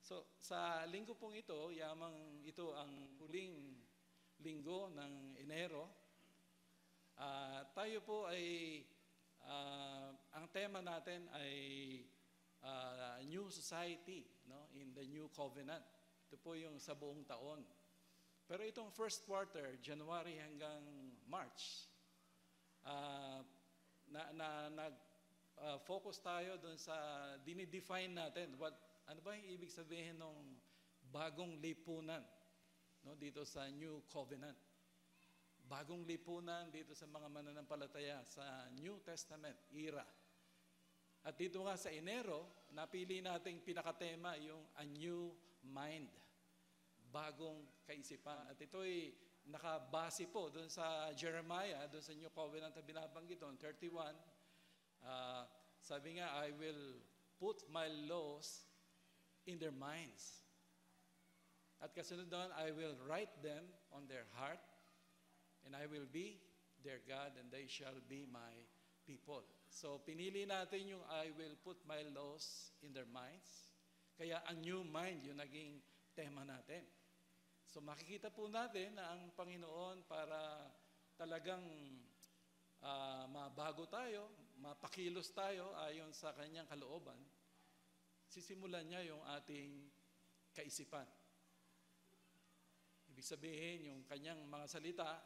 So, sa linggo pong ito, yamang ito ang huling linggo ng Enero, tayo po ay, ang tema natin ay New Society, no? In the New Covenant. Ito po yung sa buong taon. Pero itong first quarter, January hanggang March, nag-focus tayo doon sa dinidefine natin. Ano ba yung ibig sabihin ng bagong lipunan, no, dito sa New Covenant? Bagong lipunan dito sa mga mananampalataya sa New Testament era. At dito nga sa Enero, napili nating pinakatema yung A New Mind. Bagong kaisipan. At ito'y nakabase po doon sa Jeremiah, doon sa New Covenant na binabanggit doon, 31. Sabi nga, I will put my laws in their minds. At kasunod doon, I will write them on their heart, and I will be their God, and they shall be my people. So, pinili natin yung I will put my laws in their minds. Kaya ang new mind, yung naging tema natin. So, makikita po natin na ang Panginoon para talagang mabago tayo, mapakilos tayo ayon sa kanyang kalooban, sisimulan niya yung ating kaisipan. Ibig sabihin, yung kanyang mga salita,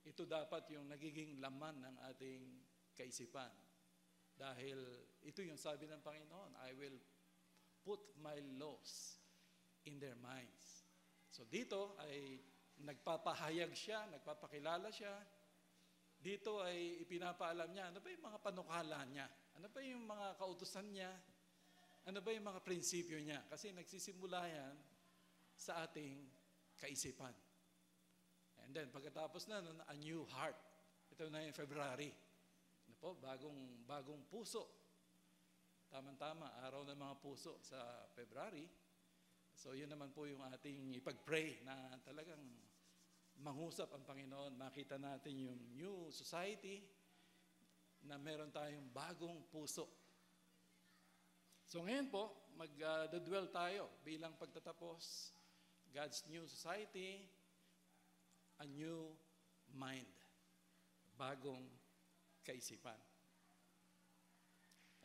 ito dapat yung nagiging laman ng ating kaisipan. Dahil ito yung sabi ng Panginoon, I will put my laws in their minds. So dito ay nagpapahayag siya, nagpapakilala siya. Dito ay ipinapaalam niya, ano ba yung mga panukala niya? Ano ba yung mga kautusan niya? Ano ba yung mga prinsipyo niya? Kasi nagsisimula yan sa ating kaisipan. And then, pagkatapos na nun, a new heart. Ito na yung February. Ano po? Bagong puso. Tama-tama, araw ng mga puso sa February. So, yun naman po yung ating ipag-pray na talagang mangusap ang Panginoon. Makita natin yung new society na meron tayong bagong puso. So ngayon po, mag-dwell tayo bilang pagtatapos, God's new society, a new mind, bagong kaisipan.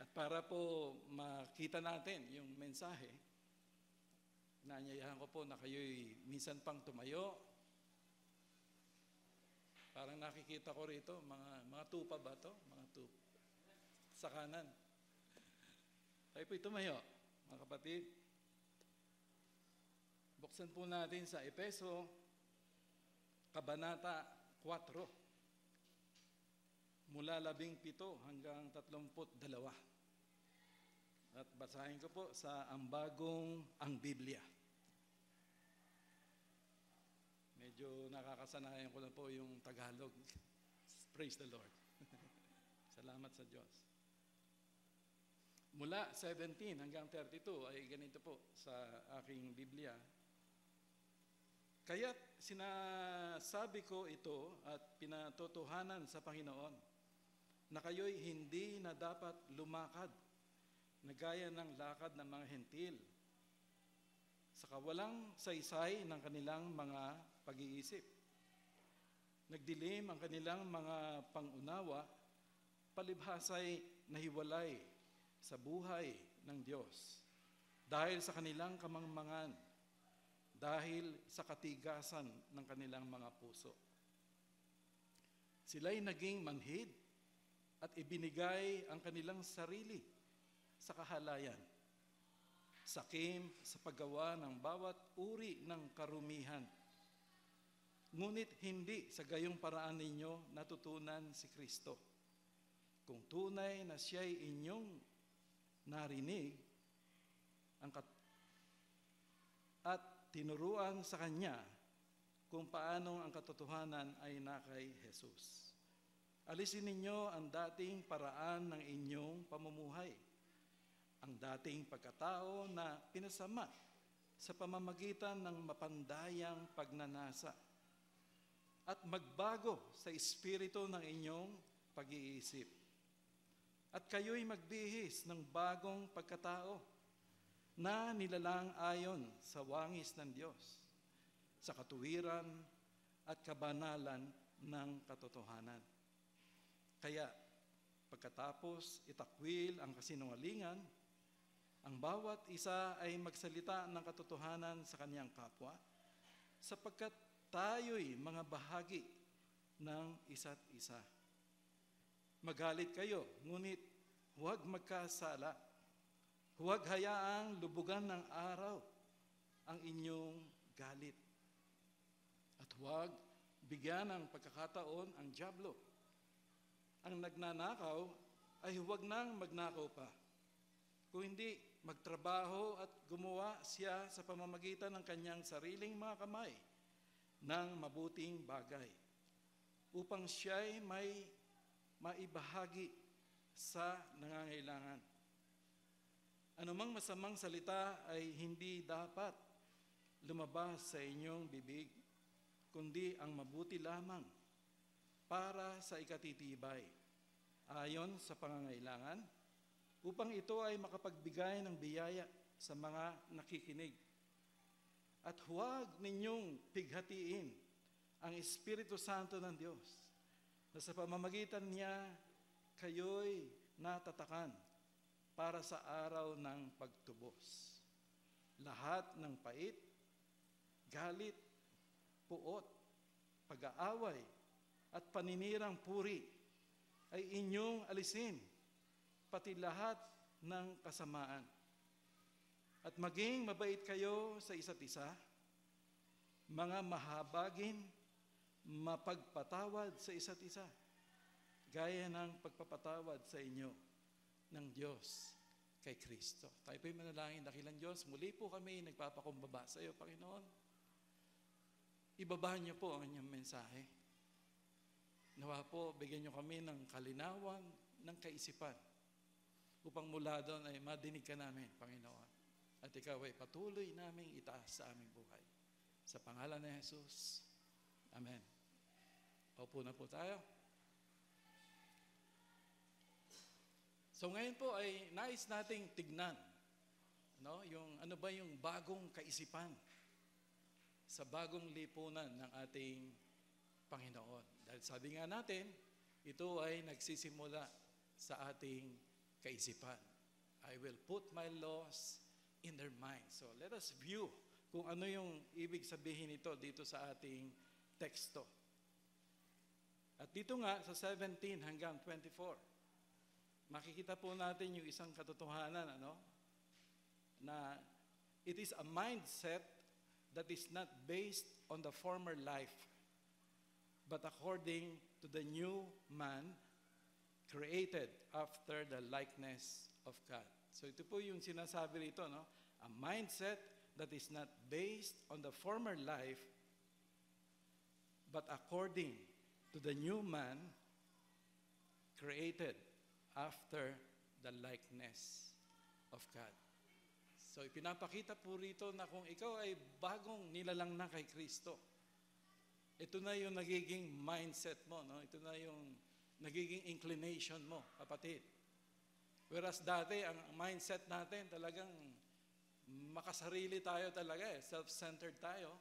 At para po makita natin yung mensahe, naanyayahan ko po na kayo'y minsan pang tumayo. Parang nakikita ko rito, mga tupa ba to? Mga tupa. Sa kanan. Tayo po'y tumayo, mga kapatid. Buksan po natin sa Efeso, Kabanata 4, mula 17 hanggang 32. At basahin ko po sa ang Biblia. Medyo nakakasanayan ko na po yung Tagalog. Praise the Lord. Salamat sa Diyos. Mula 17 hanggang 32 ay ganito po sa aking Biblia. Kaya't sinasabi ko ito at pinatotohanan sa Panginoon na kayo'y hindi na dapat lumakad na gaya ng lakad ng mga hentil sa kawalang saysay ng kanilang mga pag-iisip. Nagdilim ang kanilang mga pangunawa, palibhasay nahiwalay sa buhay ng Diyos dahil sa kanilang kamangmangan, dahil sa katigasan ng kanilang mga puso. Sila'y naging manhid at ibinigay ang kanilang sarili sa kahalayan, sakim sa paggawa ng bawat uri ng karumihan. Ngunit hindi sa gayong paraan ninyo natutunan si Kristo. Kung tunay na siya'y inyong narinig at tinuruan sa Kanya kung paano ang katotohanan ay nakay Jesus. Alisin ninyo ang dating paraan ng inyong pamumuhay, ang dating pagkatao na pinasama sa pamamagitan ng mapandayang pagnanasa, at magbago sa espiritu ng inyong pag-iisip. At kayo'y magbihis ng bagong pagkatao na nilalang ayon sa wangis ng Diyos, sa katuwiran at kabanalan ng katotohanan. Kaya, pagkatapos itakwil ang kasinungalingan, ang bawat isa ay magsalita ng katotohanan sa kaniyang kapwa, sapagkat tayo'y mga bahagi ng isa't isa. Magalit kayo, ngunit huwag magkasala. Huwag hayaang lubugan ng araw ang inyong galit. At huwag bigyan ng pagkakataon ang dyablo. Ang nagnanakaw ay huwag nang magnakaw pa. Kung hindi, magtrabaho at gumawa siya sa pamamagitan ng kanyang sariling mga kamay ng mabuting bagay, upang siya'y may maibahagi sa nangangailangan. Anumang masamang salita ay hindi dapat lumabas sa inyong bibig, kundi ang mabuti lamang para sa ikatitibay, ayon sa pangangailangan, upang ito ay makapagbigay ng biyaya sa mga nakikinig. At huwag ninyong pighatiin ang Espiritu Santo ng Diyos, na sa pamamagitan niya kayo'y natatakan para sa araw ng pagtubos. Lahat ng pait, galit, puot, pag-aaway, at paninirang puri ay inyong alisin, pati lahat ng kasamaan. At maging mabait kayo sa isa't isa, mga mahabagin, mapagpatawad sa isa't isa, gaya ng pagpapatawad sa inyo ng Diyos kay Kristo. Tayo po'y manalangin, dakilang Diyos. Muli po kami nagpapakumbaba sa iyo, Panginoon. Ibaba niyo po ang inyong mensahe. Nawa po, bigyan niyo kami ng kalinawan, ng kaisipan, upang mula doon ay madinig ka namin, Panginoon. At ikaw ay patuloy naming itaas sa aming buhay. Sa pangalan ni Jesus. Amen. Paupo na po tayo. So ngayon po ay nais nating tignan, yung ano ba yung bagong kaisipan sa bagong lipunan ng ating Panginoon. Dahil sabi nga natin, ito ay nagsisimula sa ating kaisipan. I will put my laws in their mind. So let us view kung ano yung ibig sabihin nito dito sa ating teksto. At dito nga sa 17 hanggang 24, makikita po natin yung isang katotohanan, na it is a mindset that is not based on the former life, but according to the new man created after the likeness of God. So ito po yung sinasabi rito, a mindset that is not based on the former life, but according to the new man created after the likeness of God. So ipinapakita po rito na kung ikaw ay bagong nilalang na kay Kristo, ito na yung nagiging mindset mo, ito na yung nagiging inclination mo, kapatid. Whereas dati, ang mindset natin talagang makasarili tayo talaga, self-centered tayo.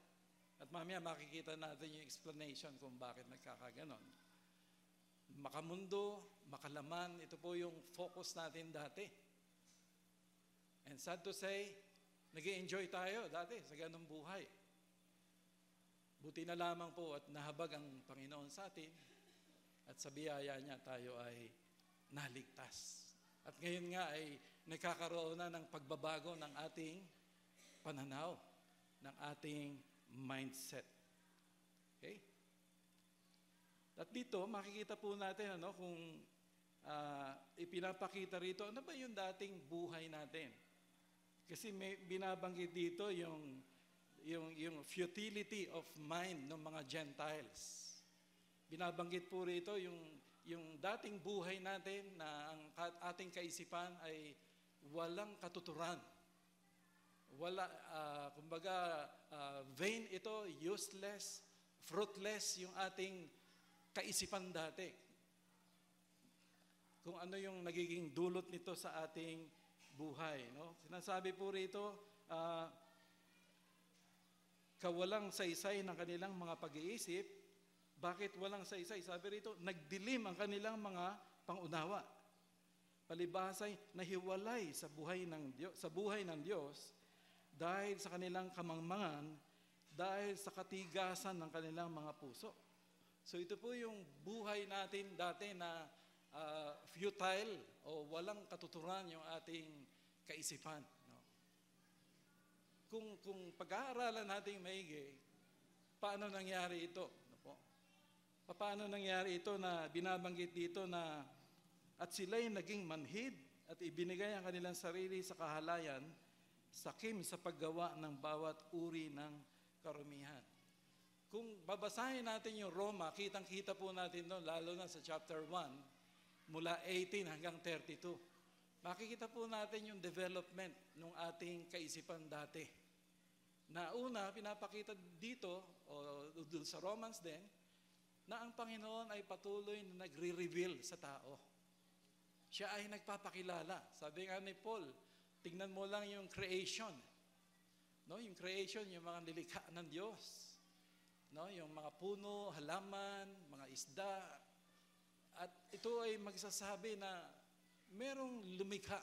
At mamaya makikita natin yung explanation kung bakit nagkakaganon. Makamundo, makalaman, ito po yung focus natin dati. And sad to say, nag-i-enjoy tayo dati sa ganong buhay. Buti na lamang po at nahabag ang Panginoon sa atin at sa biyaya niya tayo ay naligtas. At ngayon nga ay nagkakaroon na ng pagbabago ng ating pananaw, ng ating mindset. Okay? At dito, makikita po natin kung ipinapakita rito, ano ba yung dating buhay natin? Kasi may binabanggit dito yung futility of mind ng mga Gentiles. Binabanggit po rito yung dating buhay natin na ang ating kaisipan ay walang katuturan. Wala, vain ito, useless, fruitless yung ating kaisipan dati. Kung ano yung nagiging dulot nito sa ating buhay. No? Sinasabi po rito, kawalang saysay ng kanilang mga pag-iisip. Bakit walang saysay? Sabi rito, nagdilim ang kanilang mga pangunawa. Palibhasay, nahiwalay sa buhay ng Diyos dahil sa kanilang kamangmangan, dahil sa katigasan ng kanilang mga puso. So ito po yung buhay natin dati na futile o walang katuturan yung ating kaisipan. No? Kung pag-aaralan natin maigi, paano nangyari ito? No po? Paano nangyari ito na binabanggit dito na at sila'y naging manhid at ibinigay ang kanilang sarili sa kahalayan, sakim sa paggawa ng bawat uri ng karumihan. Kung babasahin natin yung Roma, kitang-kita po natin doon, lalo na sa chapter 1, mula 18 hanggang 32. Makikita po natin yung development ng ating kaisipan dati. Na una, pinapakita dito, o doon sa Romans din, na ang Panginoon ay patuloy na nagre-reveal sa tao. Siya ay nagpapakilala. Sabi nga ni Paul, tingnan mo lang yung creation. No, yung creation, yung mga nilikha ng Diyos. No, yung mga puno, halaman, mga isda. At ito ay magsasabi na merong lumikha.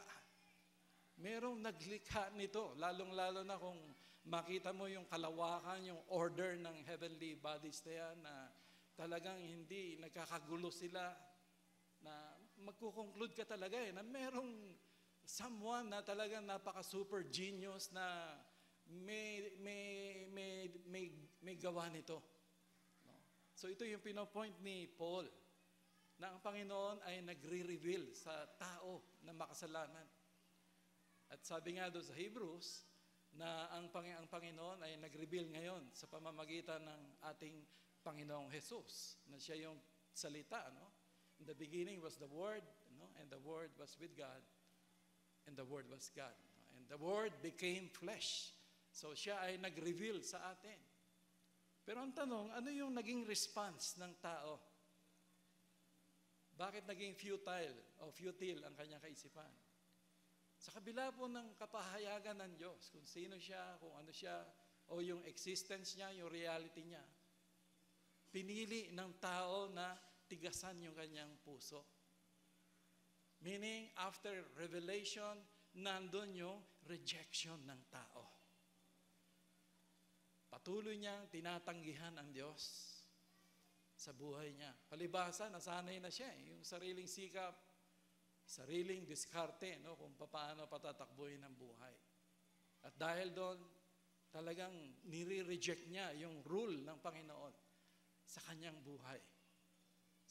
Merong naglikha nito. Lalong-lalo na kung makita mo yung kalawakan, yung order ng heavenly bodies na yan, na talagang hindi nagkakagulo sila, na magkukonclude ka talaga na merong someone na talagang napaka-super genius na may gawa nito. No? So ito yung pinopoint ni Paul, na ang Panginoon ay nagre-reveal sa tao na makasalanan. At sabi nga doon sa Hebrews, na ang Panginoon ay nag-reveal ngayon sa pamamagitan ng ating Panginoong Jesus, na siya yung salita, no? In the beginning was the Word, no? And the Word was with God, and the Word was God. No? And the Word became flesh. So siya ay nag-reveal sa atin. Pero ang tanong, ano yung naging response ng tao? Bakit naging futile ang kanyang kaisipan? Sa kabila po ng kapahayagan ng Diyos, kung sino siya, kung ano siya, o yung existence niya, yung reality niya, pinili ng tao na tigasan yung kanyang puso. Meaning, after revelation, nandun yung rejection ng tao. Patuloy niyang tinatanggihan ang Diyos sa buhay niya. Palibhasa, nasanay na siya. Yung sariling sikap, sariling diskarte, no, kung paano patatakbuhin ang buhay. At dahil doon, talagang nire-reject niya yung rule ng Panginoon sa kanyang buhay.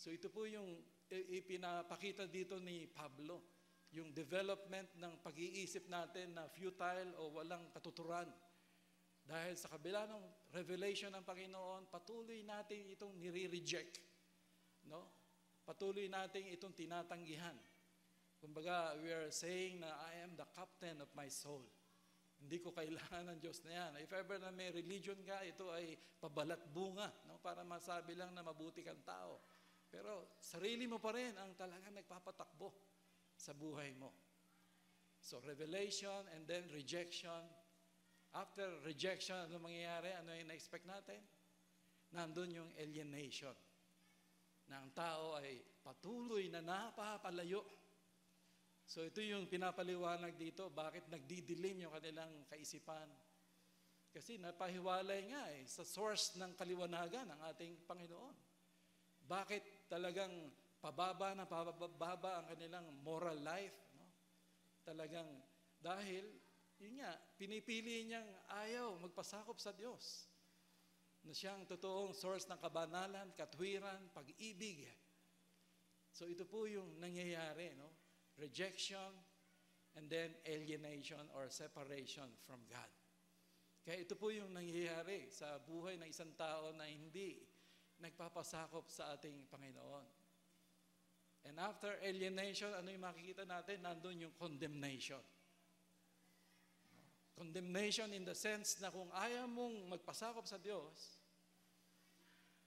So ito po yung ipinapakita dito ni Pablo, yung development ng pag-iisip natin na futile o walang katuturan. Dahil sa kabila ng revelation ng Panginoon, patuloy natin itong nire-reject. No? Patuloy natin itong tinatanggihan. Kumbaga, we are saying na I am the captain of my soul. Hindi ko kailangan ng Diyos na yan. If ever na may religion ka, ito ay pabalat bunga, no? Para masabi lang na mabuti kang tao. Pero sarili mo pa rin ang talagang nagpapatakbo sa buhay mo. So revelation and then rejection. After rejection, ano mangyayari? Ano yung na-expect natin? Nandun yung alienation. Na ang tao ay patuloy na napapalayo. So ito yung pinapaliwanag dito, bakit nagdidilim yung kanilang kaisipan. Kasi napahiwalay nga sa source ng kaliwanagan ng ating Panginoon. Bakit talagang pababa ang kanilang moral life? No? Talagang dahil, yun nga, pinipili niyang ayaw magpasakop sa Diyos. Na siyang totoong source ng kabanalan, katwiran, pag-ibig. So ito po yung nangyayari, no? Rejection and then alienation or separation from God. Kaya ito po yung nangyayari sa buhay ng isang tao na hindi nagpapasakop sa ating Panginoon. And after alienation, ano yung makikita natin? Nandun yung condemnation. Condemnation in the sense na kung ayaw mong magpasakop sa Diyos,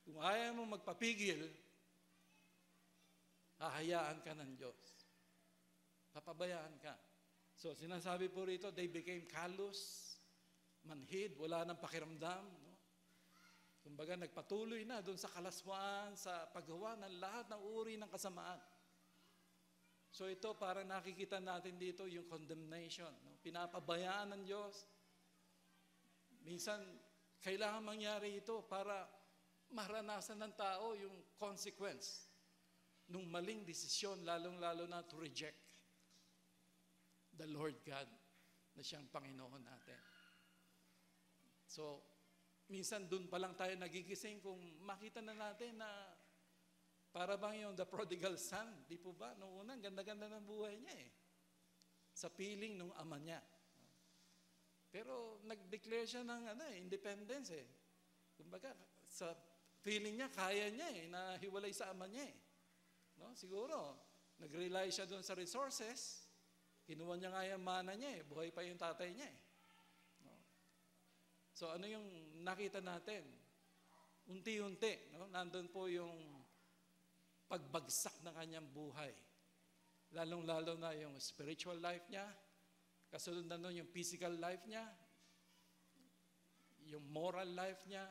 kung ayaw mong magpapigil, hahayaan ka ng Diyos. Papabayaan ka. So sinasabi po rito, they became callous, manhid, wala nang pakiramdam. No? Kumbaga nagpatuloy na doon sa kalaswaan, sa paggawa ng lahat ng uri ng kasamaan. So ito parang nakikita natin dito yung condemnation. No? Pinapabayaan ng Diyos. Minsan, kailangan mangyari ito para maranasan ng tao yung consequence nung maling desisyon, lalong-lalo na to reject the Lord God na siyang Panginoon natin. So, minsan dun pa lang tayo nagigising kung makita na natin na para bang yung the prodigal son, di po ba? Noong unang, ganda-ganda ng buhay niya eh. Sa piling nung ama niya. Pero nag-declare siya ng independence eh. Kumbaga, sa feeling niya, kaya niya eh, na hiwalay sa ama niya eh. No? Siguro, nag-rely siya doon sa resources, kinuha niya nga yung mana niya eh, buhay pa yung tatay niya eh. No? So ano yung nakita natin? Unti-unti, no? Nandun po yung pagbagsak ng kanyang buhay. Lalong-lalo na yung spiritual life niya, kasunod na nun yung physical life niya, yung moral life niya,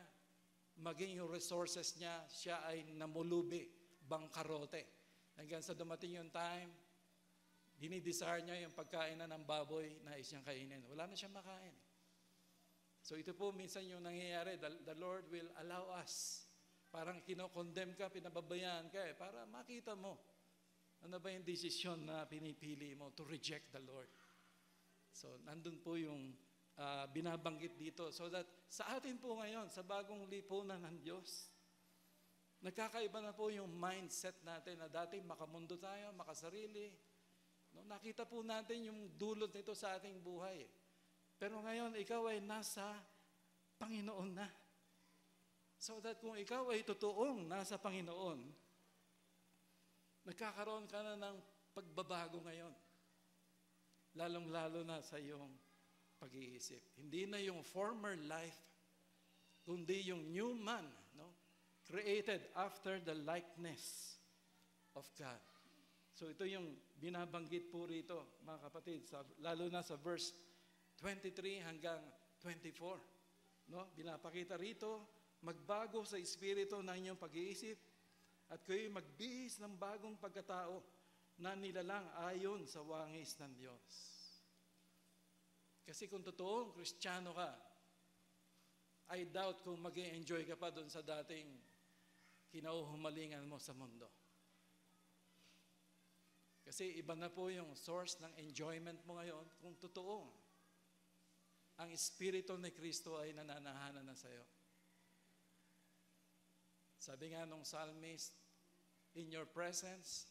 maging yung resources niya, siya ay namulubi, bangkarote. Hanggang sa dumating yung time, dinidesire niya yung pagkain na ng baboy na siyang kainin. Wala na siyang makain. So ito po minsan yung nangyayari, the Lord will allow us. Parang kinokondemn ka, pinababayaan ka eh, para makita mo ano ba yung desisyon na pinipili mo to reject the Lord. So nandun po yung binabanggit dito. So that sa atin po ngayon, sa bagong lipunan ng Diyos, nagkakaiba na po yung mindset natin na dati makamundo tayo, makasarili. No, nakita po natin yung dulot nito sa ating buhay. Pero ngayon, ikaw ay nasa Panginoon na. So that kung ikaw ay totoong nasa Panginoon, nagkakaroon ka na ng pagbabago ngayon. Lalong-lalo na sa iyong pag-iisip. Hindi na yung former life, kundi yung new man, no? Created after the likeness of God. So ito yung binabanggit po rito, mga kapatid, lalo na sa verse 23 hanggang 24. No? Binapakita rito, magbago sa espiritu ng inyong pag-iisip at kayo'y magbihis ng bagong pagkatao na nilalang ayon sa wangis ng Diyos. Kasi kung totoong Kristiyano ka, I doubt kung mag-enjoy ka pa doon sa dating kinauhumalingan mo sa mundo. Kasi iba na po yung source ng enjoyment mo ngayon kung totoo ang Espiritu ni Kristo ay nananahanan na sa'yo. Sabi nga nung psalmist, in your presence,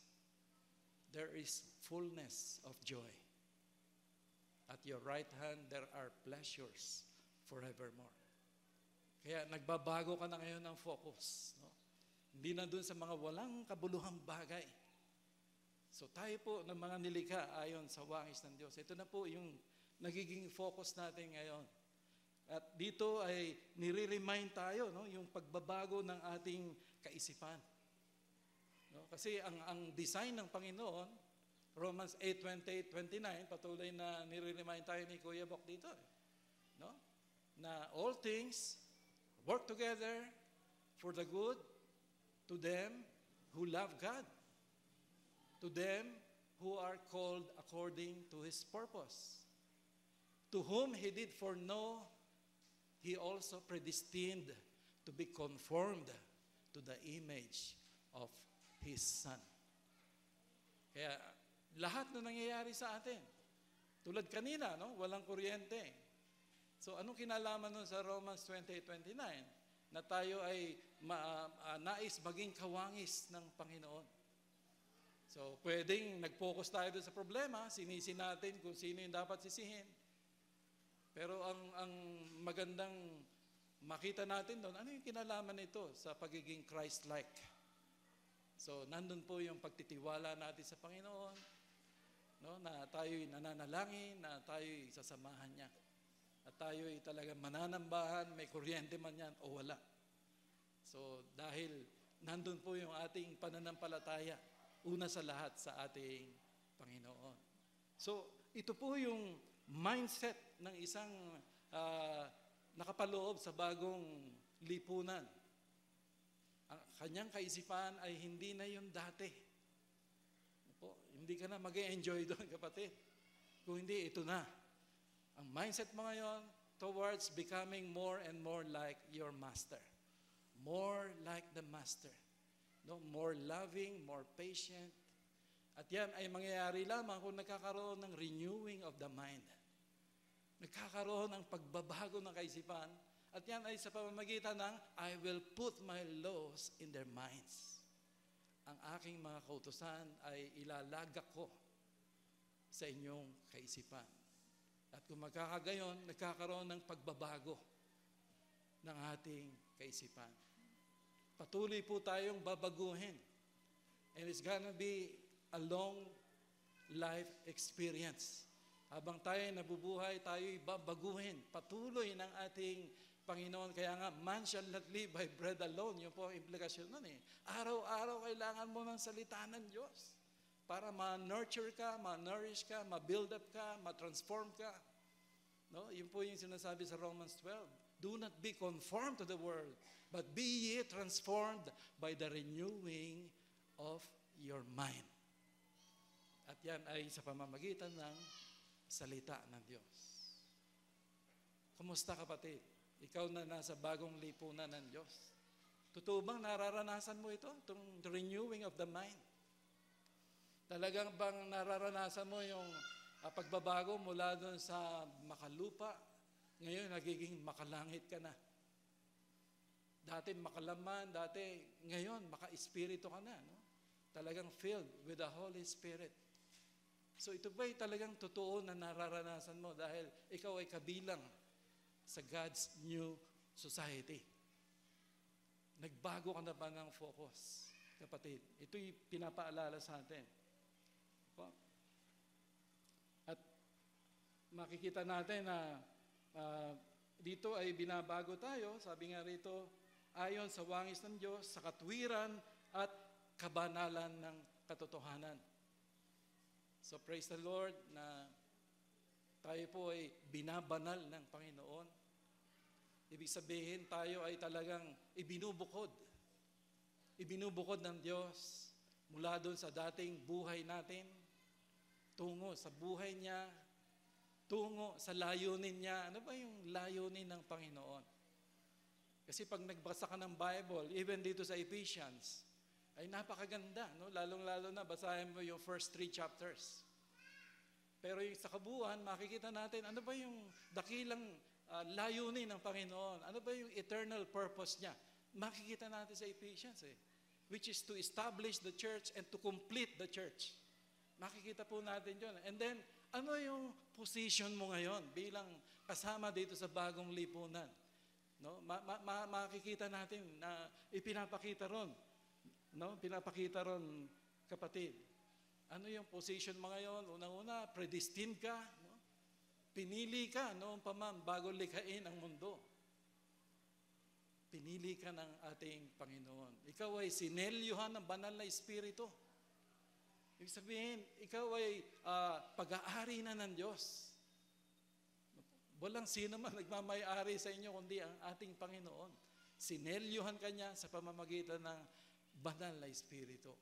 there is fullness of joy. At your right hand, there are pleasures forevermore. Kaya nagbabago ka na ngayon ng focus. No? Hindi na dun sa mga walang kabuluhang bagay. So tayo po ng mga nilikha ayon sa wangis ng Diyos. Ito na po yung nagiging focus natin ngayon. At dito ay nire-remind tayo, no, yung pagbabago ng ating kaisipan. No? Kasi ang design ng Panginoon, Romans 8:28-29, patuloy na nire-remind tayo ni Kuya Bok dito. No? Na all things work together for the good to them who love God. To them who are called according to His purpose. To whom He did foreknow, He also predestined to be conformed to the image of His Son. Kaya lahat na nangyayari sa atin, tulad kanina, no? Walang kuryente. So anong kinalaman nun sa Romans 28:29? Na tayo ay nais maging kawangis ng Panginoon. So, pwedeng nag-focus tayo doon sa problema, sinisi natin kung sino yung dapat sisihin. Pero ang magandang makita natin doon, ano yung kinalaman nito sa pagiging Christ-like? So, nandun po yung pagtitiwala natin sa Panginoon, no? Na tayo'y nananalangin, na tayo'y sasamahan niya. At tayo'y talagang mananambahan, may kuryente man yan o wala. So, dahil nandun po yung ating pananampalataya, una sa lahat sa ating Panginoon. So, ito po yung mindset ng isang nakapaloob sa bagong lipunan. Ang kanyang kaisipan ay hindi na yung dati. Hindi ka na mag-enjoy doon, kapatid. Kung hindi, ito na. Ang mindset mo ngayon towards becoming more and more like your master. More like the master. No? More loving, more patient. At yan ay mangyayari lamang kung nagkakaroon ng renewing of the mind. Nagkakaroon ng pagbabago ng kaisipan. At yan ay sa pamamagitan ng I will put my laws in their minds. Ang aking mga kautusan ay ilalagak ko sa inyong kaisipan. At kung magkakagayon, nagkakaroon ng pagbabago ng ating kaisipan. Patuloy po tayong babaguhin. And it's gonna be a long life experience. Habang tayo nabubuhay, tayo'y babaguhin. Patuloy ng ating Panginoon. Kaya nga, man shall not live by bread alone. Yun po ang implikasyon nun eh. Araw-araw kailangan mo ng salita ng Diyos. Para ma-nurture ka, ma-nourish ka, ma-build up ka, ma-transform ka. No? Yun po yung sinasabi sa Romans 12. Do not be conformed to the world, but be ye transformed by the renewing of your mind. At yan ay sa pamamagitan ng salita ng Diyos. Kumusta, kapatid? Ikaw na nasa bagong lipunan ng Diyos. Totoo bang nararanasan mo ito? Itong renewing of the mind. Talagang bang nararanasan mo yung pagbabago mula doon sa makalupa, ngayon nagiging makalangit ka na. Dati makalaman, ngayon maka-espiritu ka na. No? Talagang filled with the Holy Spirit. So ito ba'y talagang totoo na nararanasan mo dahil ikaw ay kabilang sa God's new society? Nagbago ka na ba ng focus, kapatid? Ito'y pinapaalala sa atin. At makikita natin na dito ay binabago tayo, sabi nga rito, ayon sa wangis ng Diyos, sa katwiran at kabanalan ng katotohanan. So praise the Lord na tayo po ay binabanal ng Panginoon. Ibig sabihin, tayo ay talagang ibinubukod. Ibinubukod ng Diyos mula doon sa dating buhay natin, tungo sa buhay niya, tungo sa layunin niya. Ano ba yung layunin ng Panginoon? Kasi pag nagbasa ka ng Bible, even dito sa Ephesians, ay napakaganda. No? Lalong-lalo na, basahin mo yung first 3 chapters. Pero yung sa kabuuan, makikita natin, ano ba yung dakilang layunin ng Panginoon? Ano ba yung eternal purpose niya? Makikita natin sa Ephesians which is to establish the church and to complete the church. Makikita po natin yun. And then, ano yung position mo ngayon bilang kasama dito sa bagong lipunan? No? Makikita natin na ipinapakita ron. No? Pinapakita ron, kapatid. Ano yung position mo ngayon? Unang-una, predestined ka. No? Pinili ka noon pa man bago likhain ang mundo. Pinili ka ng ating Panginoon. Ikaw ay sinelyuhan ng banal na Espiritu. Ibig sabihin, ikaw ay pag-aari na ng Diyos. Walang sino man nagmamay-ari sa inyo kundi ang ating Panginoon. Sinelyuhan ka niya sa pamamagitan ng banal na Espiritu.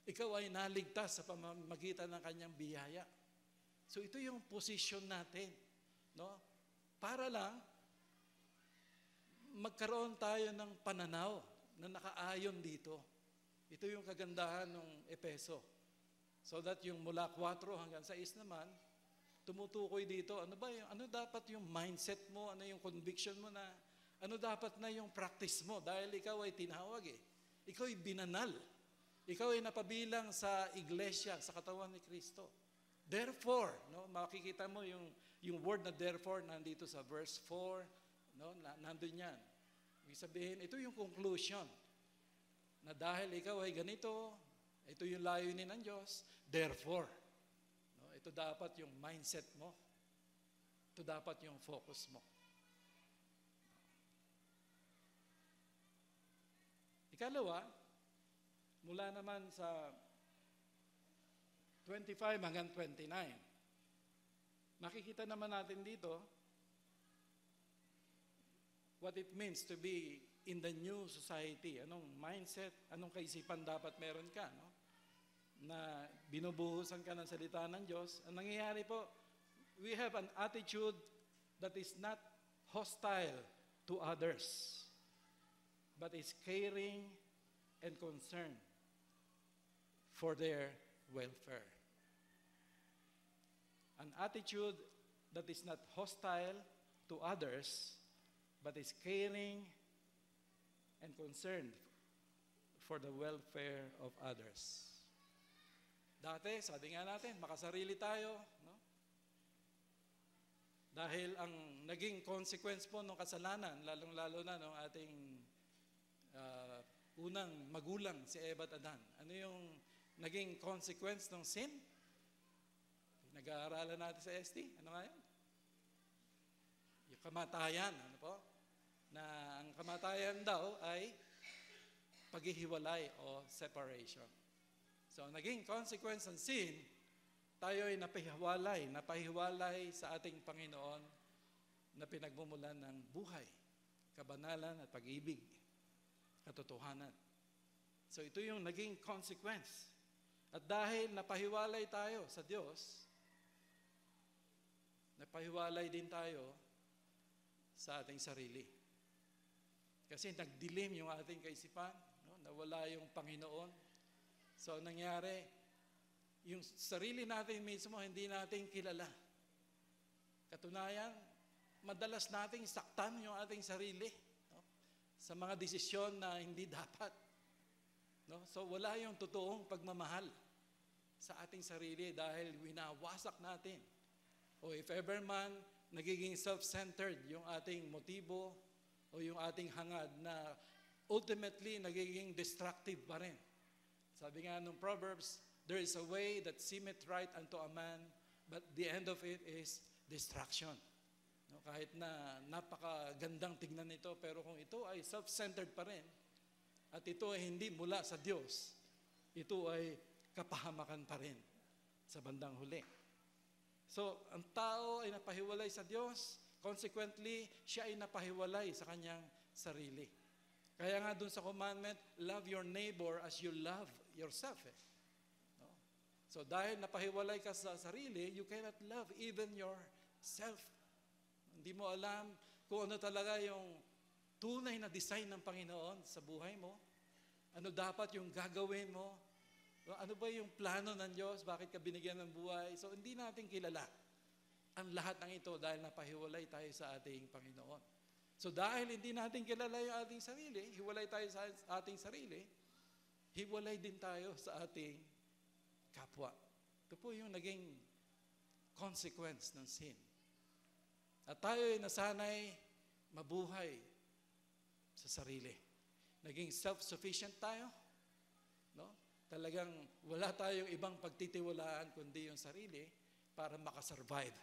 Ikaw ay naligtas sa pamamagitan ng kanyang biyaya. So ito yung position natin, no? Para lang magkaroon tayo ng pananaw na nakaayon dito. Ito yung kagandahan ng Epeso. So that yung mula 4 hanggang 6 naman, tumutukoy dito, ano dapat yung mindset mo, ano yung conviction mo na, ano dapat na yung practice mo dahil ikaw ay tinawag Ikaw ay binanal. Ikaw ay napabilang sa iglesia, sa katawan ni Kristo. Therefore, no, makikita mo yung word na therefore nandito sa verse 4, no, nandun yan. Ibig sabihin, ito yung conclusion na dahil ikaw ay ganito, ito yung layunin ng Diyos, therefore, no, ito dapat yung mindset mo. Ito dapat yung focus mo. Ikalawa, mula naman sa 25 hanggang 29. Makikita naman natin dito what it means to be in the new society. Anong mindset, anong kaisipan dapat meron ka, no? Na binubuhusan ka ng salita ng Diyos. Ang nangyayari po, we have an attitude that is not hostile to others, but is caring and concerned for their welfare. An attitude that is not hostile to others, but is caring and concerned for the welfare of others. Dati, sabi nga natin, makasarili tayo, no? Dahil ang naging consequence po ng kasalanan, lalong-lalo na ng ating unang magulang, si Eva at Adan. Ano yung naging consequence ng sin? Nag-aaralan natin sa ST. Ano nga yun? Yung kamatayan. Ano po? Na ang kamatayan daw ay paghihiwalay o separation. So, naging consequence ng sin, tayo ay napahiwalay sa ating Panginoon na pinagmumulan ng buhay, kabanalan at pag-ibig, katotohanan. So, ito yung naging consequence. At dahil napahiwalay tayo sa Diyos, napahiwalay din tayo sa ating sarili. Kasi nagdilim yung ating kaisipan, no? Nawala yung Panginoon. So, nangyari, yung sarili natin mismo, hindi natin kilala. Katunayan, madalas nating saktan yung ating sarili, no? Sa mga desisyon na hindi dapat. No? So, wala yung totoong pagmamahal sa ating sarili dahil winawasak natin. O if ever man, nagiging self-centered yung ating motibo o yung ating hangad na ultimately nagiging destructive pa rin. Sabi nga nung Proverbs, there is a way that seemeth right unto a man, but the end of it is destruction. No, kahit na napakagandang tignan nito, pero kung ito ay self-centered pa rin, at ito ay hindi mula sa Diyos, ito ay kapahamakan pa rin sa bandang huli. So, ang tao ay napahiwalay sa Diyos, consequently, siya ay napahiwalay sa kanyang sarili. Kaya nga dun sa commandment, love your neighbor as you love yourself. No? So dahil napahiwalay ka sa sarili, you cannot love even yourself. Hindi mo alam kung ano talaga yung tunay na design ng Panginoon sa buhay mo. Ano dapat yung gagawin mo. Ano ba yung plano ng Diyos? Bakit ka binigyan ng buhay? So hindi natin kilala ang lahat ng ito dahil napahiwalay tayo sa ating Panginoon. So dahil hindi natin kilala yung ating sarili, hiwalay tayo sa ating sarili, hiwalay din tayo sa ating kapwa. Ito po yung naging consequence ng sin. At tayo ay nasanay mabuhay sa sarili. Naging self-sufficient tayo. No? Talagang wala tayong ibang pagtitiwalaan kundi yung sarili para makasurvive.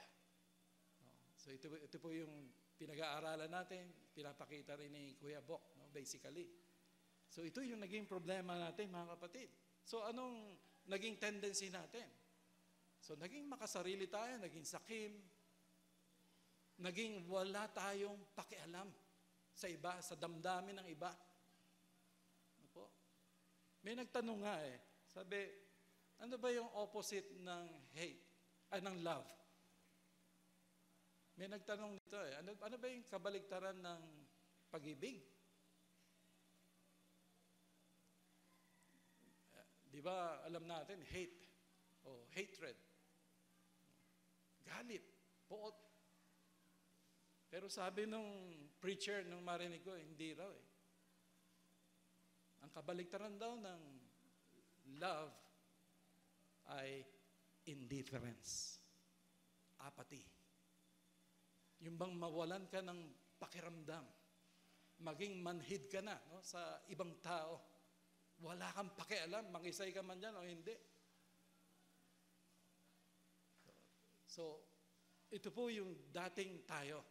No? So ito po yung pinag-aaralan natin, pinapakita rin ni Kuya Bok, no? Basically. So ito yung naging problema natin, mga kapatid. So anong naging tendency natin? So naging makasarili tayo, naging sakim, naging wala tayong pakialam sa iba, sa damdamin ng iba. Ano po? May nagtanong nga sabi, ano ba yung opposite ng hate? Ng love? May nagtanong nito ano ba yung kabaligtaran ng pag-ibig? Di ba alam natin, hate o hatred, galit, poot. Pero sabi nung preacher, nung marinig ko, hindi raw Ang kabaligtaran daw ng love ay indifference, apathy. Yung bang mawalan ka ng pakiramdam, maging manhid ka na, no, sa ibang tao. Wala kang pakialam, mangisay ka man dyan o hindi. So, ito po yung dating tayo.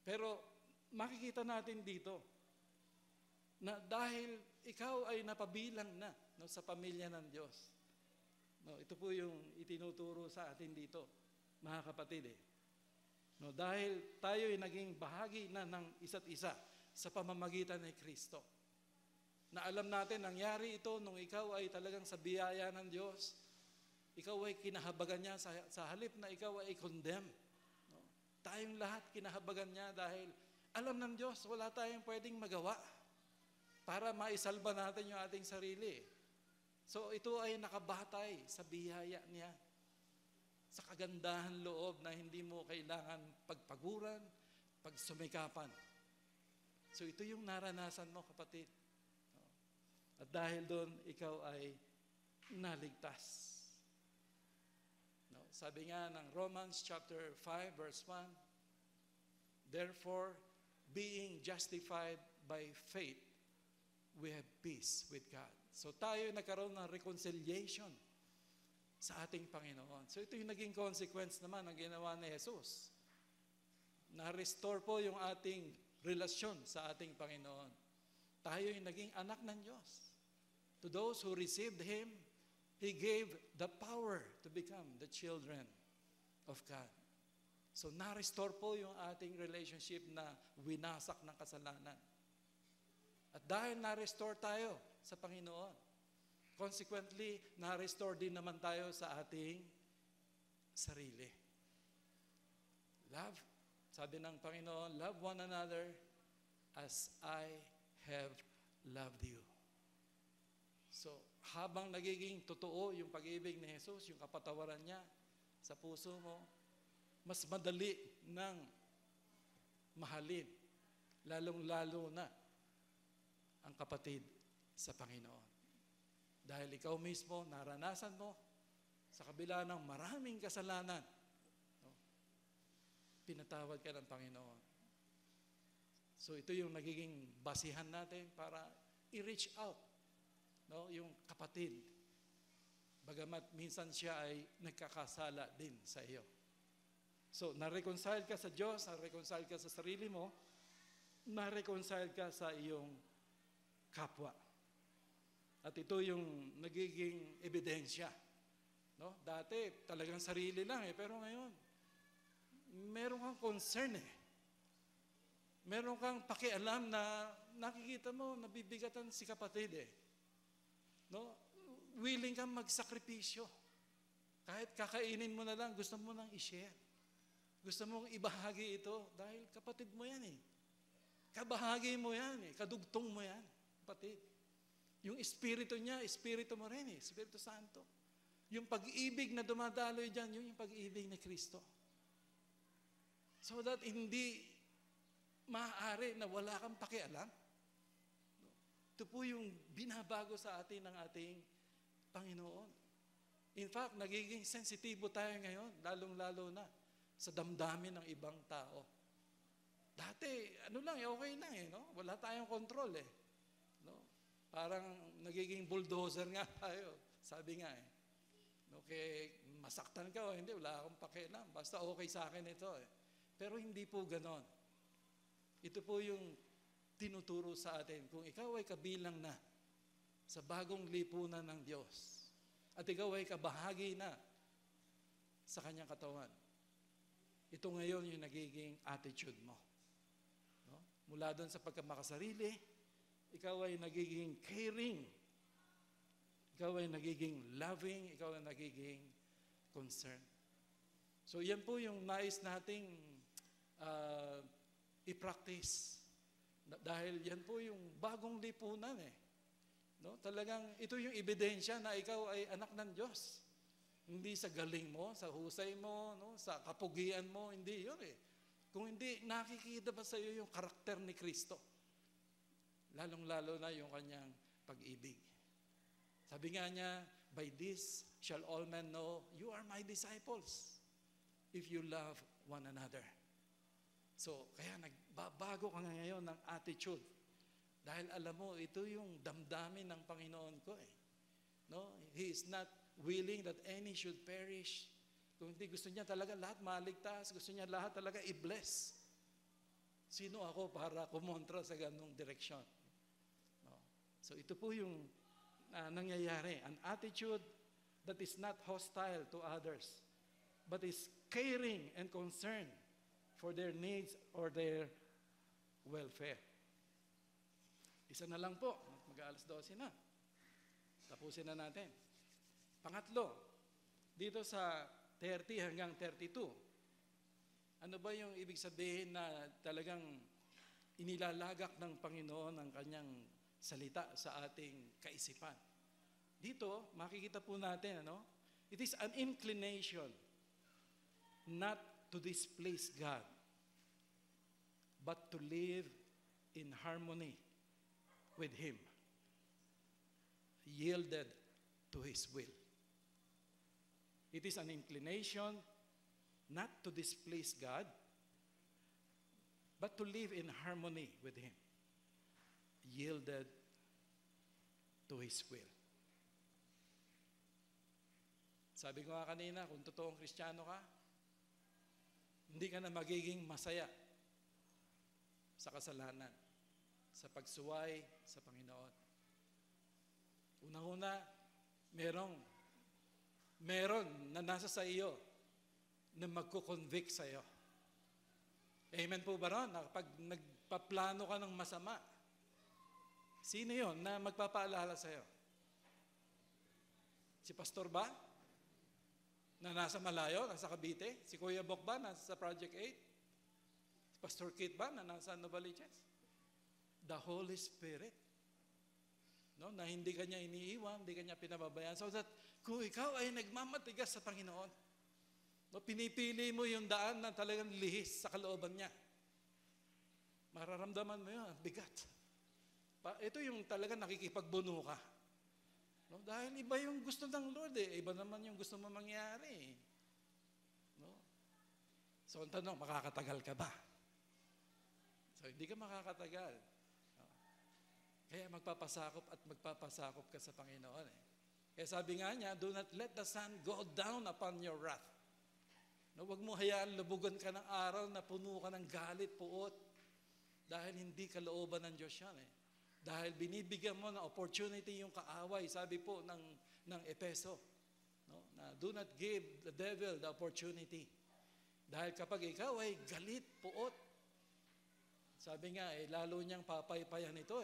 Pero makikita natin dito na dahil ikaw ay napabilang na, no, sa pamilya ng Diyos. No, ito po yung itinuturo sa atin dito. mga kapatid eh. No, dahil tayo ay naging bahagi na ng isa't isa sa pamamagitan ni Kristo. Na alam natin, nangyari ito nung ikaw ay talagang sa biyaya ng Diyos. Ikaw ay kinahabagan niya sa halip na ikaw ay condemn. No? Tayong lahat kinahabagan niya dahil alam ng Diyos, wala tayong pwedeng magawa para maisalba natin yung ating sarili. So ito ay nakabatay sa biyaya niya. Sa kagandahan loob na hindi mo kailangan pagpaguran, pagsumikapan. So ito yung naranasan mo, kapatid. At dahil doon, ikaw ay naligtas. No? Sabi nga ng Romans chapter 5 verse 1, therefore, being justified by faith, we have peace with God. So tayo nagkaroon ng reconciliation sa ating Panginoon. So ito yung naging consequence naman ng ginawa ni Jesus. Na-restore po yung ating relasyon sa ating Panginoon. Tayo yung naging anak ng Diyos. To those who received Him, He gave the power to become the children of God. So na-restore po yung ating relationship na winasak ng kasalanan. At dahil na-restore tayo sa Panginoon, consequently, na-restore din naman tayo sa ating sarili. Love, sabi ng Panginoon, love one another as I have loved you. So, habang nagiging totoo yung pag-ibig ni Jesus, yung kapatawaran niya sa puso mo, mas madali ng mahalin, lalong-lalo na ang kapatid sa Panginoon. Dahil ikaw mismo, naranasan mo, sa kabila ng maraming kasalanan, no, pinatawad ka ng Panginoon. So ito yung nagiging basihan natin para i-reach out, no, yung kapatid. Bagamat minsan siya ay nagkakasala din sa iyo. So na-reconcile ka sa Diyos, na-reconcile ka sa sarili mo, na-reconcile ka sa iyong kapwa. At ito yung nagiging ebidensya. No? Dati talagang sarili lang pero ngayon, meron kang concern Meron kang pakialam na nakikita mo, nabibigatan si kapatid No? Willing kang magsakripisyo. Kahit kakainin mo na lang, gusto mo nang i-share. Gusto mong ibahagi ito dahil kapatid mo yan Kabahagi mo yan kadugtong mo yan, kapatid. Yung espiritu niya, espiritu mo rin Espiritu Santo. Yung pag-ibig na dumadaloy dyan, yun yung pag-ibig ni Kristo. So that hindi maaari na wala kang pakialam. Ito po yung binabago sa atin ng ating Panginoon. In fact, nagiging sensitibo tayo ngayon, lalong-lalo na sa damdamin ng ibang tao. Dati, okay lang no? Wala tayong control No? Parang nagiging bulldozer nga tayo. Sabi nga Okay, masaktan ka hindi, wala akong pakialam. Basta okay sa akin ito Pero hindi po ganon. Ito po yung tinuturo sa atin. Kung ikaw ay kabilang na sa bagong lipunan ng Diyos, at ikaw ay kabahagi na sa Kanyang katawan, ito ngayon yung nagiging attitude mo. No? Mula doon sa pagkamakasarili, ikaw ay nagiging caring. Ikaw ay nagiging loving. Ikaw ay nagiging concern. So yan po yung nais nating i-practice. Dahil yan po yung bagong lipunan No? Talagang ito yung ebidensya na ikaw ay anak ng Diyos. Hindi sa galing mo, sa husay mo, no? Sa kapugian mo, hindi yun Kung hindi, nakikita ba sa iyo yung karakter ni Kristo? Lalong-lalo na yung kanyang pag-ibig. Sabi nga niya, by this shall all men know you are my disciples if you love one another. So, kaya nagbabago ka ngayon ng attitude. Dahil alam mo, ito yung damdamin ng Panginoon ko No? He is not willing that any should perish. Kung hindi, gusto niya talaga lahat maligtas. Gusto niya lahat talaga i-bless. Sino ako para kumontra sa ganung direksyon? No? So ito po yung nangyayari. An attitude that is not hostile to others, but is caring and concern for their needs or their welfare. Isa na lang po, mag-aalas 12 na. Tapusin na natin. Pangatlo, dito sa 30 hanggang 32, ano ba yung ibig sabihin na talagang inilalagak ng Panginoon ang kanyang salita sa ating kaisipan? Dito, makikita po natin, it is an inclination not to displease God, but to live in harmony with Him, yielded to His will. It is an inclination not to displease God, but to live in harmony with Him, yielded to His will. Sabi ko nga kanina, kung totoong Kristiyano ka, hindi ka na magiging masaya sa kasalanan, sa pagsuway sa Panginoon. Unang-una, meron na nasa sa iyo na magkukonvict sa iyo. Amen po ba ron? Kapag nagpaplano ka ng masama, sino yon na magpapaalala sa iyo? Si Pastor ba? Na nasa malayo, nasa Cavite? Si Kuya Bok ba? Nasa Project 8? Si Pastor Kit ba? Na nasa Novaliches? The Holy Spirit. No? Na hindi kanya iniiwan, hindi kanya pinababayaan. So that kung ikaw ay nagmamatigas sa Panginoon, pinipili mo yung daan na talagang lihis sa kalooban niya, mararamdaman mo yun, bigat. Ito yung talagang nakikipagbuno ka. No? Dahil iba yung gusto ng Lord iba naman yung gusto mo mangyari. No? So ang tanong, makakatagal ka ba? So hindi ka makakatagal. No? Kaya magpapasakop ka sa Panginoon. Kaya sabi nga niya, do not let the sun go down upon your wrath. No, huwag mo hayaan lubugan ka ng araw na puno ka ng galit, puot. Dahil hindi kalooban ng Diyos yan Dahil binibigyan mo ng opportunity yung kaaway, sabi po ng Epeso. No? Na do not give the devil the opportunity. Dahil kapag ikaw ay galit, puot, sabi nga lalo niyang papaypayan ito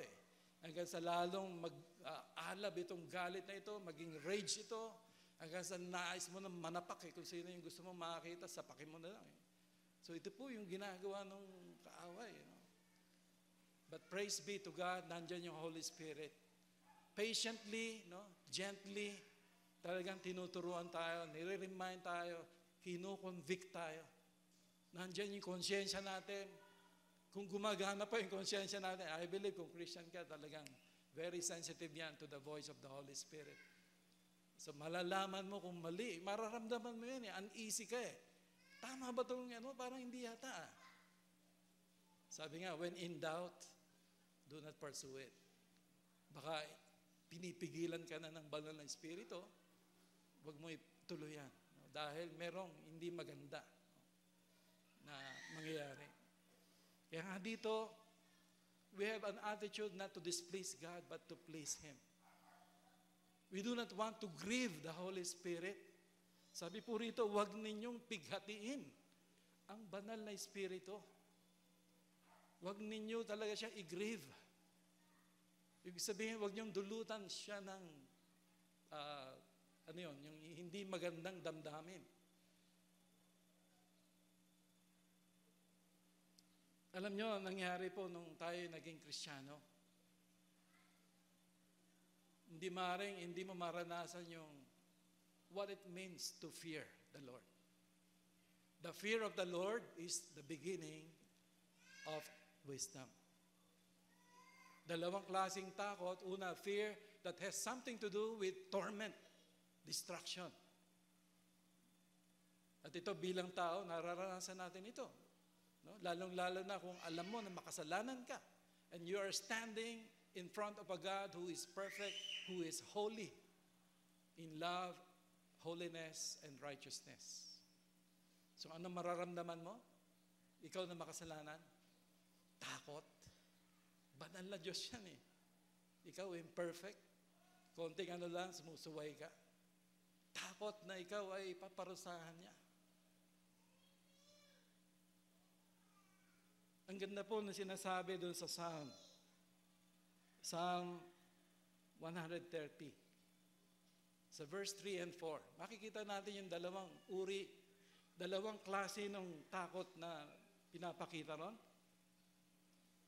Hanggang sa lalong mag-alab itong galit na ito, maging rage ito, hanggang sa nais mo na manapak kung sino yung gusto mo makakita, sapakin mo na lang So ito po yung ginagawa ng kaaway. But praise be to God, nandyan yung Holy Spirit. Patiently, gently, talagang tinuturuan tayo, nire-remind tayo, kino-convict tayo. Nandyan yung konsyensya natin. Kung gumagana pa yung konsyensya natin, I believe kung Christian ka, talagang very sensitive yan to the voice of the Holy Spirit. So malalaman mo kung mali, mararamdaman mo yan uneasy ka Tama ba itong parang hindi yata Sabi nga, when in doubt, do not pursue it. Baka pinipigilan ka na ng banal na Espiritu, huwag mo ituloy yan. Dahil merong hindi maganda na mangyayari. Kaya nga dito, we have an attitude not to displease God, but to please Him. We do not want to grieve the Holy Spirit. Sabi po rito, huwag ninyong pighatiin ang banal na Espiritu. Huwag ninyo talaga siya i-grieve. Ibig sabihin, huwag niyong dulutan siya ng, yung hindi magandang damdamin. Alam niyo, nangyari po nung tayo naging Kristiyano. Hindi mo maranasan yung what it means to fear the Lord. The fear of the Lord is the beginning of wisdom. Dalawang klaseng takot. Una, fear that has something to do with torment, destruction. At ito bilang tao, nararanasan natin ito. Lalong-lalo na kung alam mo na makasalanan ka and you are standing in front of a God who is perfect, who is holy, in love, holiness, and righteousness. So ano mararamdaman mo? Ikaw na makasalanan? Takot. Banal na Diyos yan Ikaw imperfect. Konting lang, sumusuway ka. Takot na ikaw ay paparusahan niya. Ang ganda po na sinasabi doon sa Psalm 130. Sa verse 3 and 4. Makikita natin yung dalawang klase ng takot na pinapakita ron.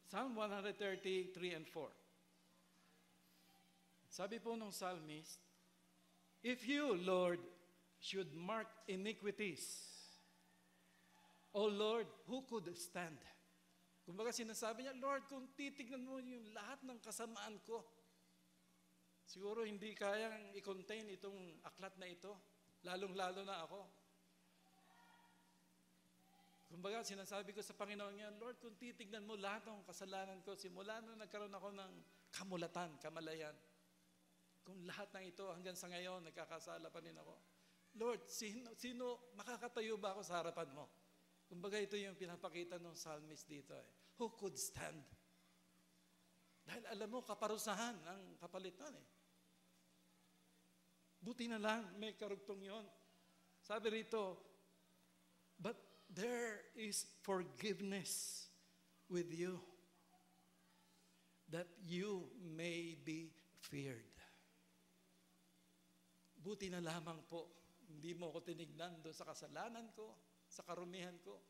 Psalm 130, 3 and 4. Sabi po ng psalmist, if you, Lord, should mark iniquities, O Lord, who could stand? Kumbaga sinasabi niya, Lord, kung titignan mo yung lahat ng kasamaan ko, siguro hindi kayang i-contain itong aklat na ito, lalong-lalo na ako. Kumbaga sinasabi ko sa Panginoon niya, Lord, kung titignan mo lahat ng kasalanan ko, simula na nagkaroon ako ng kamalayan, kung lahat ng ito hanggang sa ngayon, nagkakasala pa rin ako. Lord, sino makakatayo ba ako sa harapan mo? Kumbaga ito yung pinapakita ng psalmist dito. Who could stand? Dahil alam mo, kaparusahan ang kapalitan Buti na lang, may karugtong yon. Sabi rito, but there is forgiveness with you, that you may be feared. Buti na lamang po, hindi mo ko tinignan doon sa kasalanan ko, sa karumihan ko.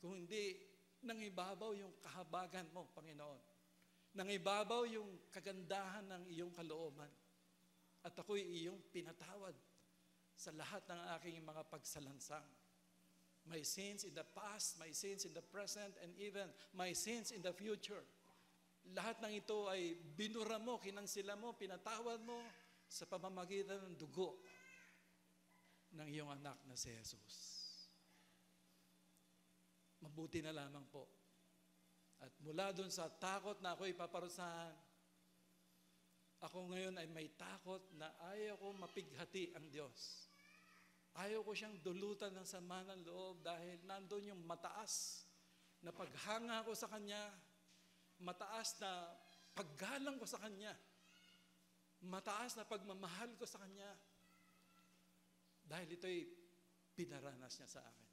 Kung hindi, nangibabaw yung kahabagan mo, Panginoon. Nangibabaw yung kagandahan ng iyong kalooban. At ako'y iyong pinatawad sa lahat ng aking mga pagsalansang. My sins in the past, my sins in the present, and even my sins in the future. Lahat ng ito ay binura mo, kinansila mo, pinatawad mo sa pamamagitan ng dugo ng iyong anak na si Jesus. Mabuti na lamang po. At mula doon sa takot na ako'y paparusahan, ako ngayon ay may takot na ayaw ko mapighati ang Diyos. Ayaw ko siyang dulutan ng sama ng loob dahil nandun yung mataas na paghanga ko sa Kanya, mataas na paggalang ko sa Kanya, mataas na pagmamahal ko sa Kanya. Dahil ito'y pinaranas niya sa akin.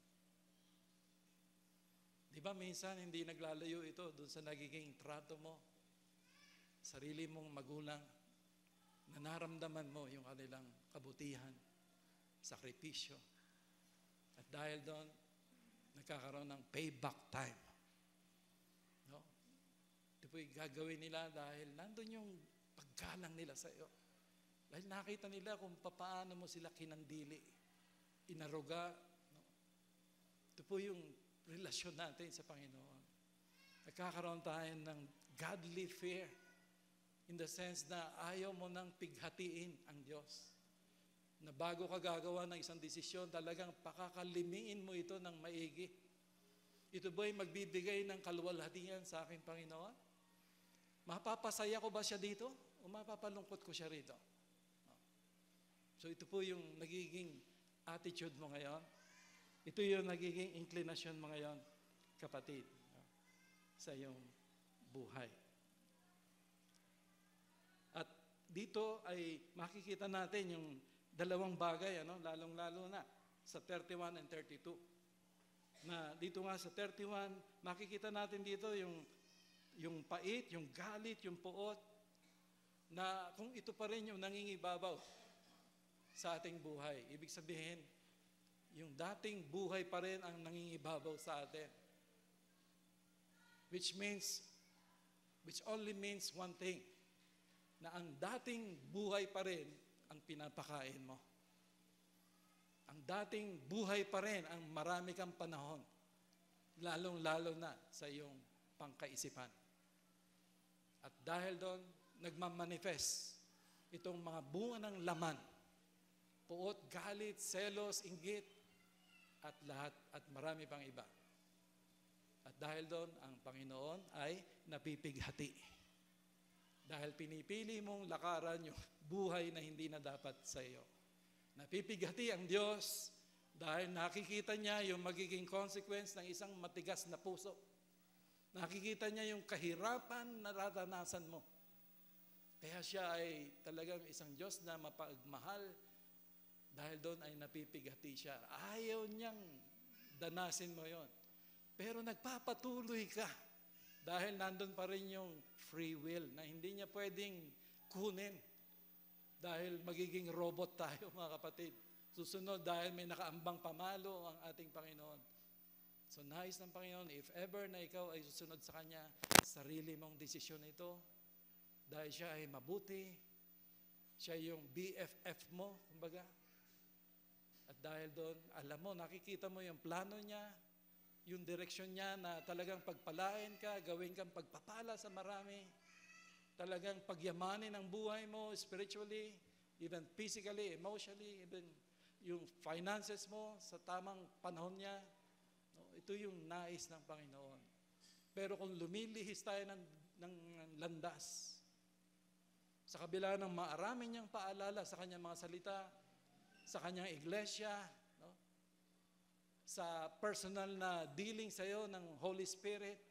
Di ba minsan hindi naglalayo ito doon sa nagiging trato mo, sarili mong magulang, na naramdaman mo yung kanilang kabutihan, sakripisyo. At dahil doon, nagkakaroon ng payback time. No? Ito po'y gagawin nila dahil nandun yung paggalang nila sa iyo. Dahil nakita nila kung paano mo sila kinandili, inaruga. No? Ito po yung relasyon natin sa Panginoon. Nagkakaroon tayo ng godly fear in the sense na ayaw mo nang pighatiin ang Diyos. Na bago ka gagawa ng isang desisyon, talagang pakakalimiin mo ito ng maigi. Ito ba'y magbibigay ng kaluwalhatian sa aking Panginoon? Mapapasaya ko ba siya dito? O mapapalungkot ko siya rito? So ito po yung nagiging attitude mo ngayon. Ito yung nagiging inclination mo ngayon, kapatid, sa iyong buhay. At dito ay makikita natin yung dalawang bagay, lalong-lalo na sa 31 and 32. Na dito nga sa 31, makikita natin dito yung pait, yung galit, yung puot, na kung ito pa rin yung nangingibabaw sa ating buhay. Ibig sabihin, yung dating buhay pa rin ang nangingibabaw sa atin. Which only means one thing, na ang dating buhay pa rin ang pinapakain mo. Ang dating buhay pa rin ang marami kang panahon, lalong-lalo na sa iyong pangkaisipan. At dahil doon, nagmamanifest itong mga bunga ng laman, puot, galit, selos, inggit, at lahat, at marami pang iba. At dahil doon, ang Panginoon ay napipighati. Dahil pinipili mong lakaran yung buhay na hindi na dapat sa iyo. Napipighati ang Diyos dahil nakikita niya yung magiging consequence ng isang matigas na puso. Nakikita niya yung kahirapan na naranasan mo. Kaya siya ay talagang isang Diyos na mapagmahal. Dahil doon ay napipighati siya. Ayaw niyang danasin mo yon. Pero nagpapatuloy ka dahil nandun pa rin yung free will na hindi niya pwedeng kunin dahil magiging robot tayo, mga kapatid. Susunod dahil may nakaambang pamalo ang ating Panginoon. So nais ng Panginoon, if ever na ikaw ay susunod sa Kanya, sarili mong desisyon ito, dahil siya ay mabuti, siya yung BFF mo, kumbaga. At dahil doon, alam mo, nakikita mo yung plano niya, yung direksyon niya na talagang pagpalain ka, gawin kang pagpapala sa marami, talagang pagyamanin ang buhay mo spiritually, even physically, emotionally, even yung finances mo sa tamang panahon niya. No, ito yung nais ng Panginoon. Pero kung lumilihis tayo ng landas, sa kabila ng marami niyang paalala sa kanyang mga salita, sa kanyang iglesia, no? Sa personal na dealing sa iyo ng Holy Spirit,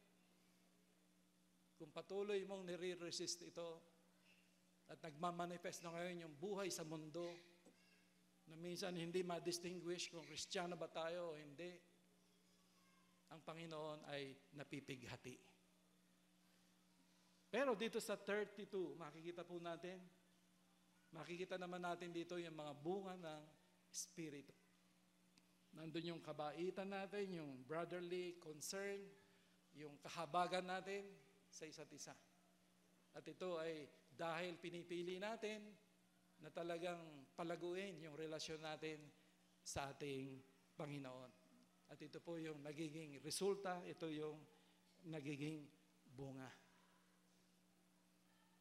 kung patuloy mong nire-resist ito at nagmamanifest na ngayon yung buhay sa mundo na minsan hindi ma-distinguish kung Kristiyano ba tayo o hindi, ang Panginoon ay napipighati. Pero dito sa 32, makikita naman natin dito yung mga bunga ng Espiritu. Nandun yung kabaitan natin, yung brotherly concern, yung kahabagan natin sa isa't isa. At ito ay dahil pinipili natin na talagang palaguin yung relasyon natin sa ating Panginoon. At ito po yung nagiging resulta, ito yung nagiging bunga.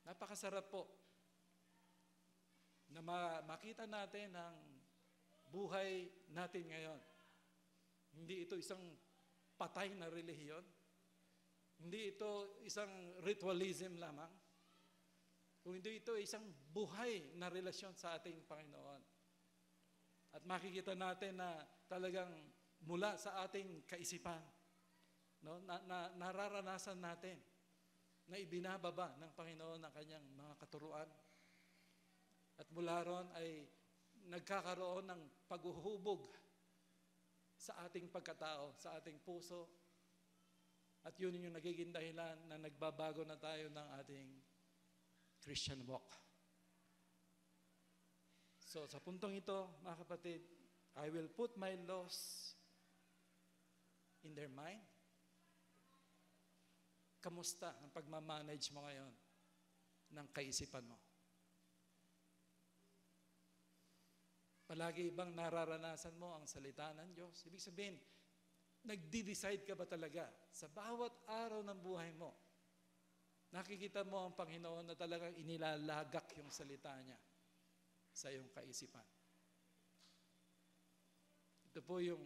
Napakasarap po na makita natin ang buhay natin ngayon. Hindi ito isang patay na relihiyon. Hindi ito isang ritualism lamang. Kung hindi ito isang buhay na relasyon sa ating Panginoon. At makikita natin na talagang mula sa ating kaisipan, no, nararanasan natin na ibinababa ng Panginoon ang kanyang mga katuruan. At mula ron ay nagkakaroon ng paghuhubog sa ating pagkatao, sa ating puso. At yun yung nagiging dahilan na nagbabago na tayo ng ating Christian walk. So sa puntong ito, mga kapatid, I will put my laws in their mind. Kamusta ang pagmamanage mo ngayon ng kaisipan mo? Palagi bang nararanasan mo ang salita ng Diyos? Ibig sabihin, nagdi-decide ka ba talaga sa bawat araw ng buhay mo? Nakikita mo ang Panginoon na talagang inilalagak yung salita niya sa iyong kaisipan. Ito po yung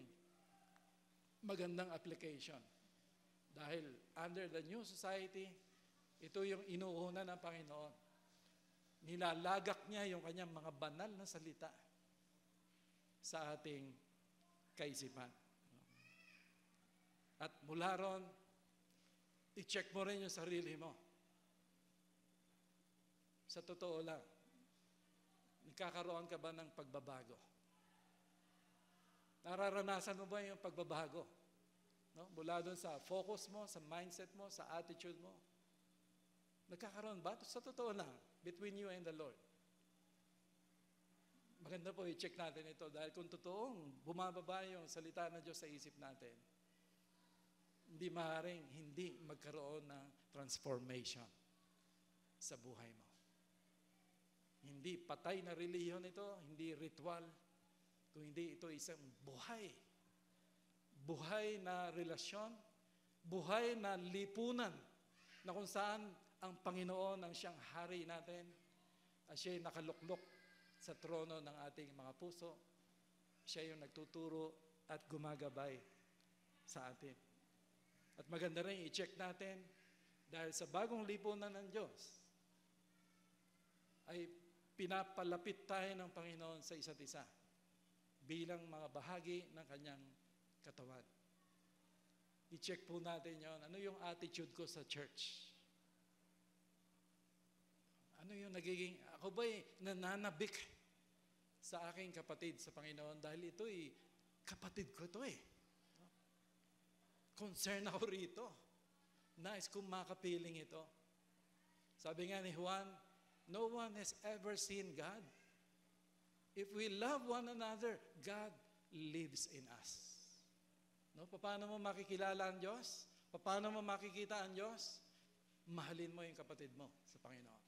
magandang application. Dahil under the new society, ito yung inuuna ng Panginoon. Nilalagak niya yung kanyang mga banal na salita sa ating kaisipan. At mula ron, i-check mo rin yung sarili mo. Sa totoo lang, nagkakaroon ka ba ng pagbabago? Nararanasan mo ba yung pagbabago? No? Mula doon sa focus mo, sa mindset mo, sa attitude mo. Nagkakaroon ba? Sa totoo lang, between you and the Lord. Maganda po i-check natin ito dahil kung totoong bumababa yung salita ng Diyos sa isip natin, hindi maaaring hindi magkaroon ng transformation sa buhay mo. Hindi patay na relihiyon ito, hindi ritual, kung hindi ito isang buhay. Buhay na relasyon, buhay na lipunan na kung saan ang Panginoon ang siyang hari natin at siya'y nakaluklok sa trono ng ating mga puso. Siya yung nagtuturo at gumagabay sa atin. At maganda rin i-check natin dahil sa bagong lipunan ng Diyos ay pinapalapit tayo ng Panginoon sa isa't isa bilang mga bahagi ng kanyang katawan. I-check po natin yon. Ano yung attitude ko sa church? Ano yung nagiging, ako ba'y nananabik sa aking kapatid sa Panginoon dahil ito'y kapatid ko ito eh. concern ako rito. Nais kong makapiling ito. Sabi nga ni Juan, no one has ever seen God. If we love one another, God lives in us. No? Paano mo makikilala ang Diyos? Paano mo makikita ang Diyos? Mahalin mo yung kapatid mo sa Panginoon.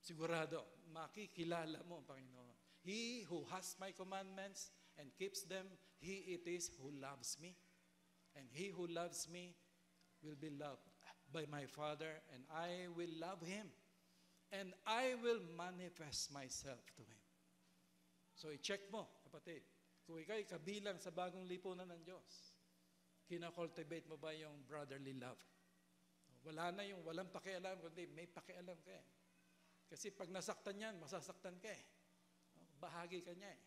Sigurado, makikilala mo ang Panginoon. He who has my commandments and keeps them, he it is who loves me. And he who loves me will be loved by my Father, and I will love him. And I will manifest myself to him. So i-check mo, kapatid, kung ikaw'y kabilang sa bagong lipunan ng Diyos, kina-cultivate mo ba yung brotherly love? Wala na yung walang pakialam, kundi may pakialam ka eh. Kasi pag nasaktan yan, masasaktan ka eh. Bahagi ka niya eh.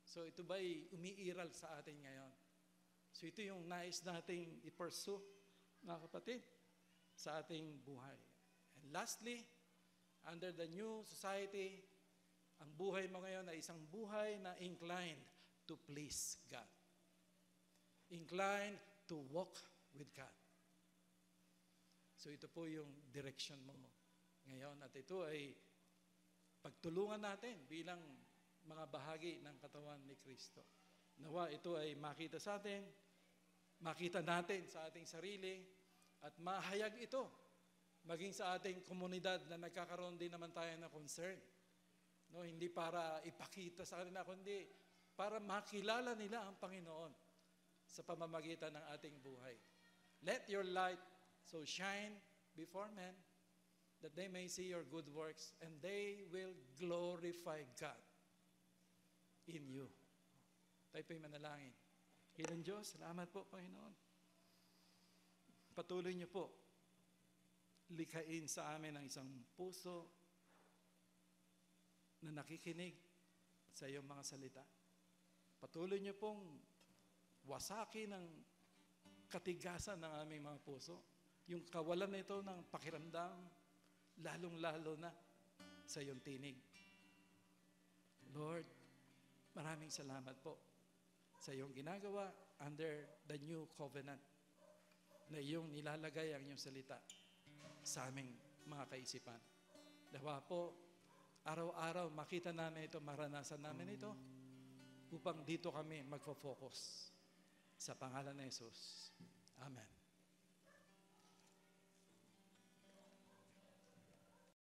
So ito ba'y umiiral sa atin ngayon? So ito yung nais nating i-pursue, mga kapatid, sa ating buhay. And lastly, under the new society, ang buhay mo ngayon ay isang buhay na inclined to please God. Inclined to walk with God. So ito po yung direction mo ngayon. At ito ay pagtulungan natin bilang mga bahagi ng katawan ni Kristo. Nawa ito ay makita sa atin, makita natin sa ating sarili, at mahayag ito maging sa ating komunidad na nagkakaroon din naman tayo na concern. No, hindi para ipakita sa kanila, kundi para makilala nila ang Panginoon sa pamamagitan ng ating buhay. Let your light so shine before men that they may see your good works and they will glorify God in you. Tayo po'y manalangin. Kilang Diyos, salamat po, Panginoon. Patuloy niyo po likhain sa amin ang isang puso na nakikinig sa iyong mga salita. Patuloy niyo pong wasakin ang katigasan ng aming mga puso. Yung kawalan nito ng pakiramdam, lalong-lalo na sa iyong tinig. Lord, maraming salamat po sa iyong ginagawa under the new covenant na iyong nilalagay ang iyong salita sa aming mga kaisipan. Dawa po, araw-araw makita namin ito, maranasan namin ito, upang dito kami magfo-focus. Sa pangalan ni Jesus. Amen.